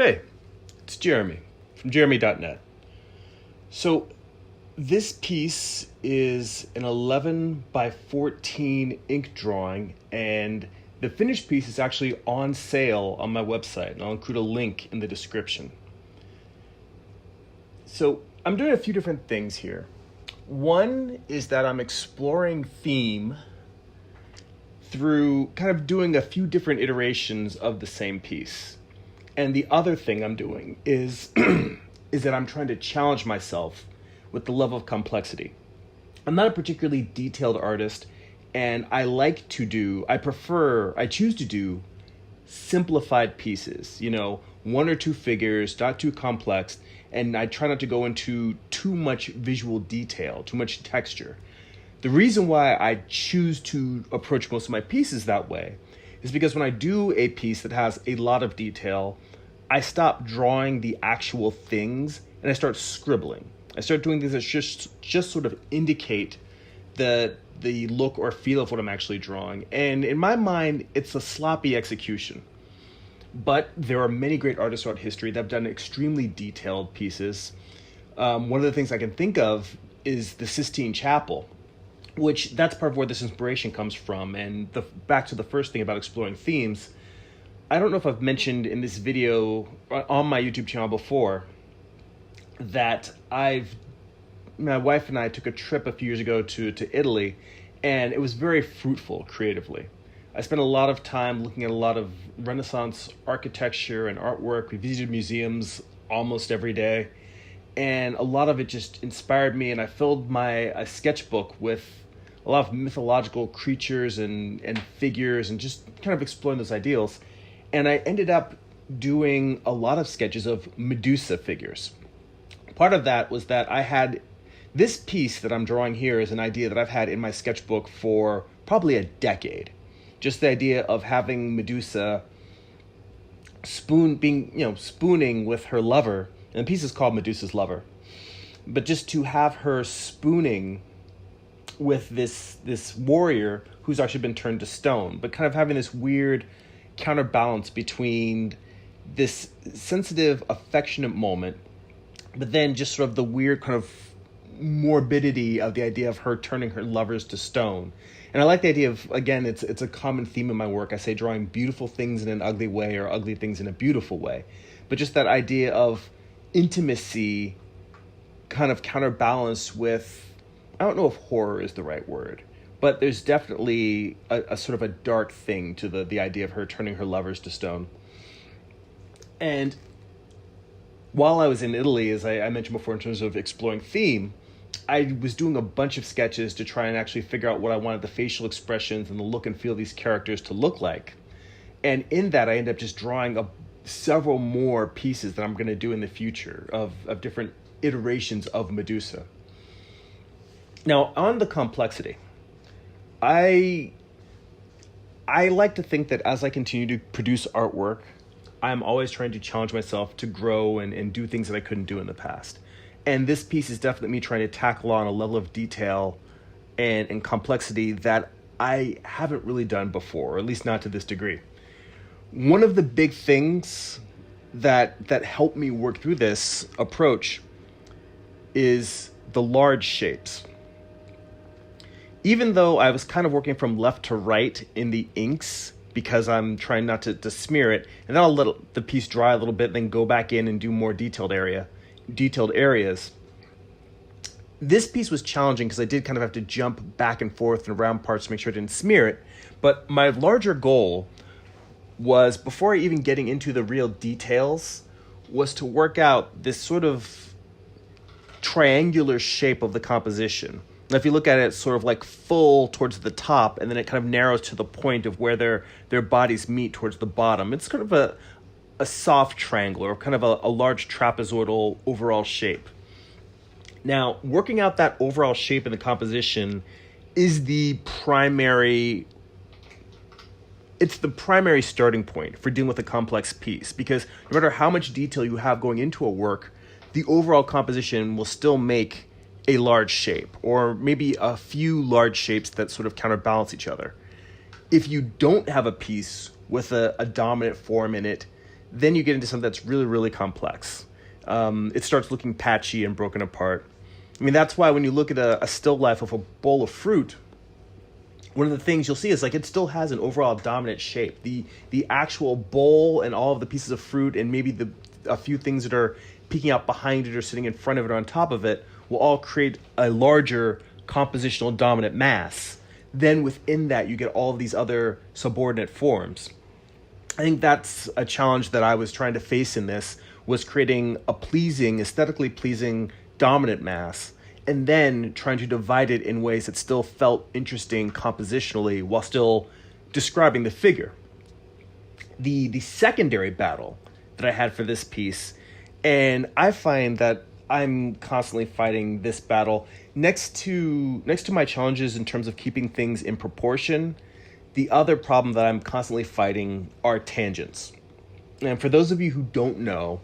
Hey, it's Jeremy from jeremy.net. So this piece is an 11 by 14 ink drawing, and the finished piece is actually on sale on my website, and I'll include a link in the description. So I'm doing a few different things here. One is that I'm exploring theme through kind of doing a few different iterations of the same piece. And the other thing I'm doing is is that I'm trying to challenge myself with the level of complexity. I'm not a particularly detailed artist, and I choose to do simplified pieces, one or two figures, not too complex, and I try not to go into too much visual detail, too much texture. The reason why I choose to approach most of my pieces that way is because when I do a piece that has a lot of detail, I stop drawing the actual things and I start scribbling. I start doing things that just sort of indicate the look or feel of what I'm actually drawing. And in my mind, it's a sloppy execution. But there are many great artists throughout history that have done extremely detailed pieces. One of the things I can think of is the Sistine Chapel, which that's part of where this inspiration comes from. And back to the first thing about exploring themes, I don't know if I've mentioned in this video on my YouTube channel before that my wife and I took a trip a few years ago to Italy, and it was very fruitful creatively. I spent a lot of time looking at a lot of Renaissance architecture and artwork. We visited museums almost every day, and a lot of it just inspired me, and I filled my sketchbook with a lot of mythological creatures and figures and just kind of exploring those ideals. And I ended up doing a lot of sketches of Medusa figures. Part of that was that I had this piece that I'm drawing here is an idea that I've had in my sketchbook for probably a decade. Just the idea of having Medusa spooning with her lover, and the piece is called Medusa's Lover. But just to have her spooning with this warrior who's actually been turned to stone, but kind of having this weird counterbalance between this sensitive, affectionate moment, but then just sort of the weird kind of morbidity of the idea of her turning her lovers to stone. And I like the idea of, again, it's a common theme in my work. I say drawing beautiful things in an ugly way or ugly things in a beautiful way. But just that idea of intimacy kind of counterbalanced with, I don't know if horror is the right word, but there's definitely a sort of a dark thing to the idea of her turning her lovers to stone. And while I was in Italy, as I mentioned before, in terms of exploring theme, I was doing a bunch of sketches to try and actually figure out what I wanted the facial expressions and the look and feel of these characters to look like. And in that, I ended up just drawing several more pieces that I'm going to do in the future of different iterations of Medusa. Now, on the complexity, I like to think that as I continue to produce artwork, I'm always trying to challenge myself to grow and do things that I couldn't do in the past. And this piece is definitely me trying to tackle on a level of detail and complexity that I haven't really done before, or at least not to this degree. One of the big things that helped me work through this approach is the large shapes. Even though I was kind of working from left to right in the inks, because I'm trying not to smear it, and then I'll let the piece dry a little bit, then go back in and do more detailed areas. This piece was challenging because I did kind of have to jump back and forth and around parts to make sure I didn't smear it. But my larger goal was, before even getting into the real details, was to work out this sort of triangular shape of the composition. Now, if you look at it, it's sort of like full towards the top, and then it kind of narrows to the point of where their bodies meet towards the bottom. It's kind of a soft triangle, or kind of a large trapezoidal overall shape. Now, working out that overall shape in the composition is the primary starting point for dealing with a complex piece, because no matter how much detail you have going into a work, the overall composition will still make a large shape, or maybe a few large shapes that sort of counterbalance each other. If you don't have a piece with a dominant form in it, then you get into something that's really, really complex. It starts looking patchy and broken apart. I mean, that's why when you look at a still life of a bowl of fruit, one of the things you'll see is like it still has an overall dominant shape. The actual bowl and all of the pieces of fruit and maybe a few things that are peeking out behind it or sitting in front of it or on top of it will all create a larger compositional dominant mass. Then within that, you get all of these other subordinate forms. I think that's a challenge that I was trying to face in this, was creating a pleasing, aesthetically pleasing dominant mass, and then trying to divide it in ways that still felt interesting compositionally while still describing the figure. The secondary battle that I had for this piece, and I find that I'm constantly fighting this battle next to my challenges in terms of keeping things in proportion. The other problem that I'm constantly fighting are tangents. And for those of you who don't know,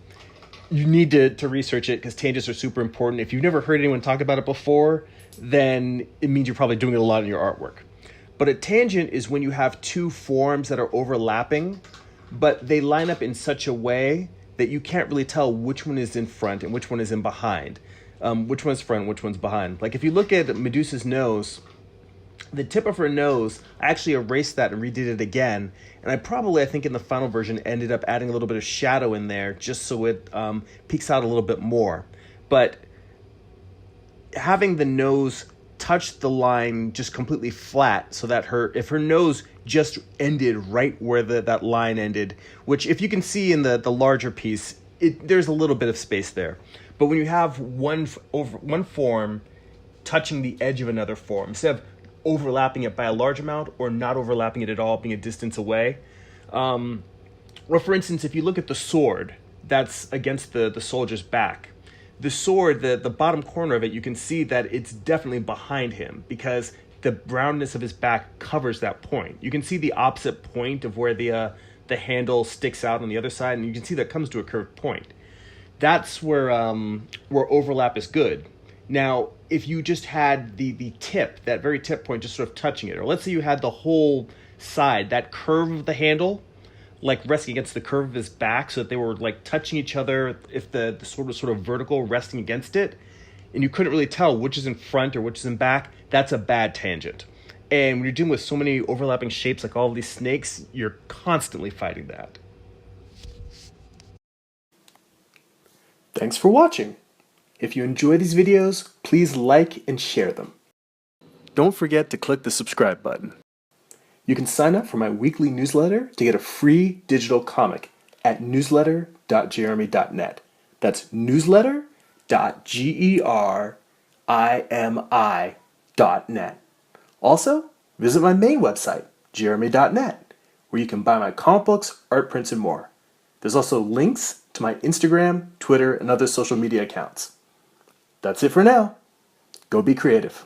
you need to research it because tangents are super important. If you've never heard anyone talk about it before, then it means you're probably doing it a lot in your artwork. But a tangent is when you have two forms that are overlapping, but they line up in such a way that you can't really tell which one is in front and which one is in behind. Which one's front, which one's behind. Like if you look at Medusa's nose, the tip of her nose, I actually erased that and redid it again. And I think in the final version, ended up adding a little bit of shadow in there just so it peeks out a little bit more. But having the nose touch the line just completely flat so that if her nose just ended right where that line ended, which if you can see in the larger piece, there's a little bit of space there. But when you have one form touching the edge of another form, instead of overlapping it by a large amount or not overlapping it at all, being a distance away. Or for instance, if you look at the sword that's against the soldier's back, the sword, the bottom corner of it, you can see that it's definitely behind him because the roundness of his back covers that point. You can see the opposite point of where the handle sticks out on the other side, and you can see that comes to a curved point. That's where overlap is good. Now, if you just had the tip, that very tip point, just sort of touching it, or let's say you had the whole side, that curve of the handle, like resting against the curve of his back, so that they were like touching each other, if the sword was sort of vertical, resting against it, and you couldn't really tell which is in front or which is in back, that's a bad tangent. And when you're dealing with so many overlapping shapes like all of these snakes, you're constantly fighting that. Thanks for watching. If you enjoy these videos, please like and share them. Don't forget to click the subscribe button. You can sign up for my weekly newsletter to get a free digital comic at newsletter.jeremy.net. That's newsletter.gerimi.net. Also, visit my main website, jeremy.net, where you can buy my comic books, art prints, and more. There's also links to my Instagram, Twitter, and other social media accounts. That's it for now. Go be creative.